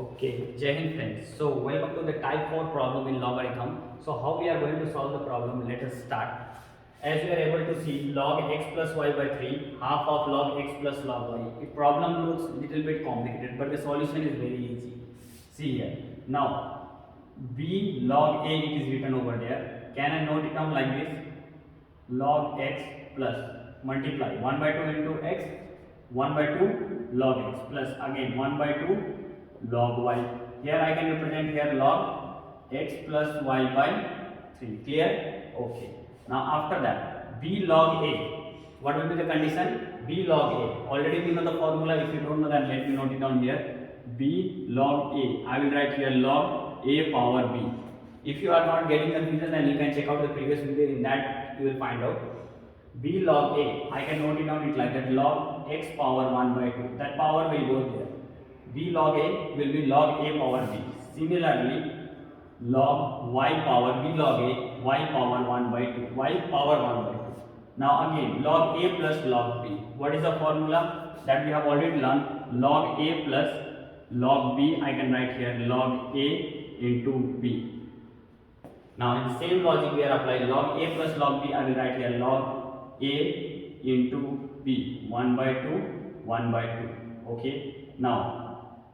Okay, Jai Hind friends. So welcome to the type 4 problem in logarithm. So how we are going to solve the problem? Let us start. As you are able to see, log x plus y by 3, half of log x plus log y. The problem looks little bit complicated, but the solution is very easy. See here. Now, b log a it is written over there. Can I note it down like this? Log x plus multiply 1 by 2 into x, 1 by 2 log x plus again 1 by 2 log y. Here I can represent here log x plus y by 3. Clear? Okay. Now after that, b log a. What will be the condition? b log a. Already we know the formula. If you don't know that, let me note it down here. b log a. I will write here log a power b. If you are not getting confusion, then you can check out the previous video. In that you will find out. b log a. I can note it down it like that. Log x power 1 by 2. That power will go there. b log a will be log a power b. Similarly, log y power b log a y power 1 by 2. Y power 1 by 2. Now again, log a plus log b. What is the formula that we have already learned? Log a plus log b. I can write here log a into b. Now in the same logic we are applying log a plus log b. I will write here log a into b. 1 by 2, 1 by 2. Okay. Now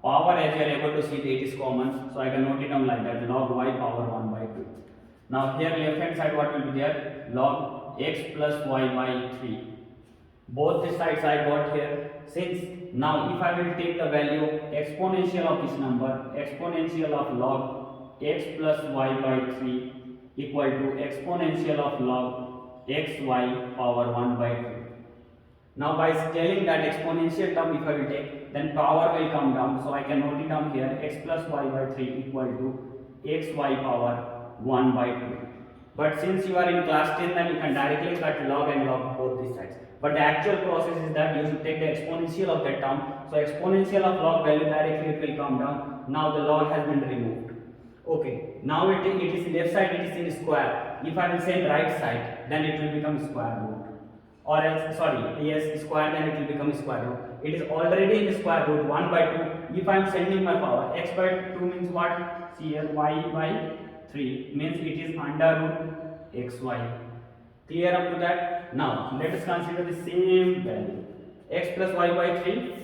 power, as you are able to see, it is common, so I can note it down like that, log y power 1 by 2. Now here left hand side what will be there? Log x plus y by 3. Both the sides I got here. Since now if I will take the value exponential of this number, exponential of log x plus y by 3 equal to exponential of log xy power 1 by 2. Now by scaling that exponential term, if I will take, then power will come down. So I can note it down here, x plus y by 3 equal to xy power 1 by 2. But since you are in class 10, then you can directly cut log and log both these sides. But the actual process is that you should take the exponential of that term. So exponential of log value directly it will come down. Now the log has been removed. Okay, now it is left side, it is in square. If I will send right side, then it will become square root. Or else, sorry, yes, square, then it will become square root. It is already in square root 1 by 2. If I am sending my power, x by 2 means what? See here, y by 3 means it is under root xy. Clear up to that? Now let us consider the same value. X plus y by 3,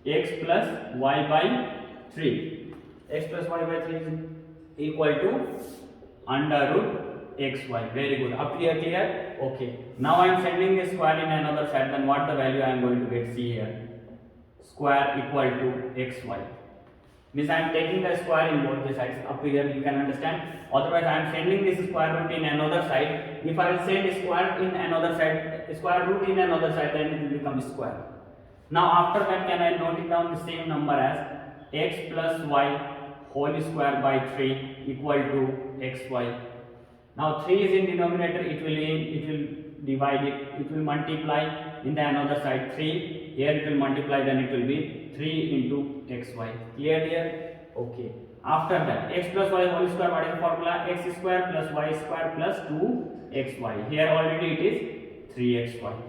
x plus y by 3. X plus y by 3 is equal to under root xy. Very good. Up here, clear? Okay. Now I am sending this square in another side. Then what the value I am going to get? See here. Square equal to xy. Means I am taking the square in both the sides. Up here you can understand. Otherwise I am sending this square root in another side. If I will send square in another side, square root in another side, then it will become square. Now after that, can I note it down the same number as x plus y whole square by 3 equal to xy. Now 3 is in denominator, it will divide it, it will multiply in the another side 3, here it will multiply, then it will be 3 into xy. Clear here? Okay. After that, x plus y whole square, what is the formula? X square plus y square plus 2xy. Here already it is 3xy.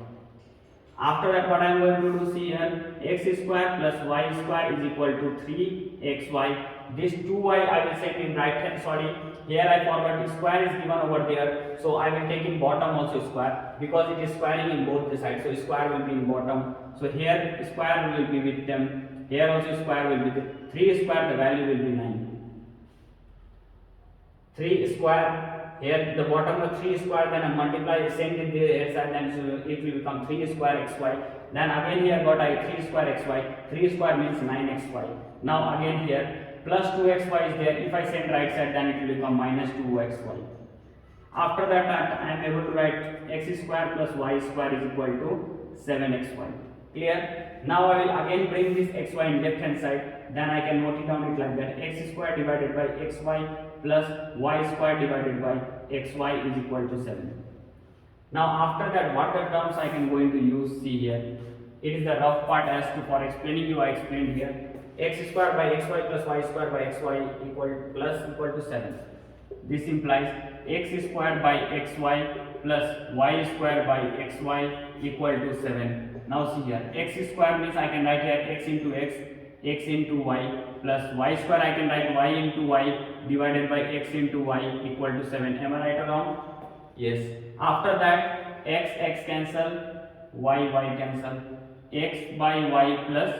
After that, what I am going to do, see here, x square plus y square is equal to 3xy. This 2y I will set in right hand, sorry, here I forgot square is given over there, so I will take in bottom also square, because it is squaring in both the sides, so square will be in bottom. So here square will be with them, here also square will be with 3 square, the value will be 9. 3 square, here the bottom of 3 square, then I multiply, send it the side, then it will become 3 square xy. Then again here got I 3 square xy, 3 square means 9xy. Now again here plus 2xy is there. If I send right side, then it will become minus 2xy. After that, I am able to write x square plus y square is equal to 7xy. Clear? Now I will again bring this xy in left hand side. Then I can note it down it like that. X square divided by xy plus y square divided by xy is equal to 7. Now after that, what the terms I can going to use? See here. It is the rough part as to for explaining you I explained here. X square by xy plus y square by xy equal to 7. This implies x square by xy plus y square by xy equal to 7. Now see here, x square means I can write here x into x x into y plus y square, I can write y into y divided by x into y equal to 7. Am I right or wrong? Yes. After that, x cancel, y cancel, x by y plus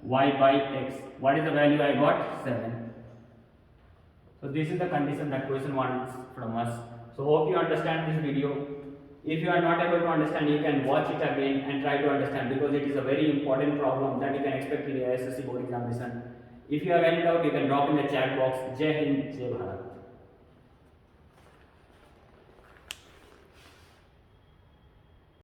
y by x. What is the value I got? 7. So this is the condition that question wants from us. So hope you understand this video. If you are not able to understand, you can watch it again and try to understand, because it is a very important problem that you can expect in the SSC board examination. If you have any doubt, you can drop in the chat box. Jai Hind, Jai Bharat.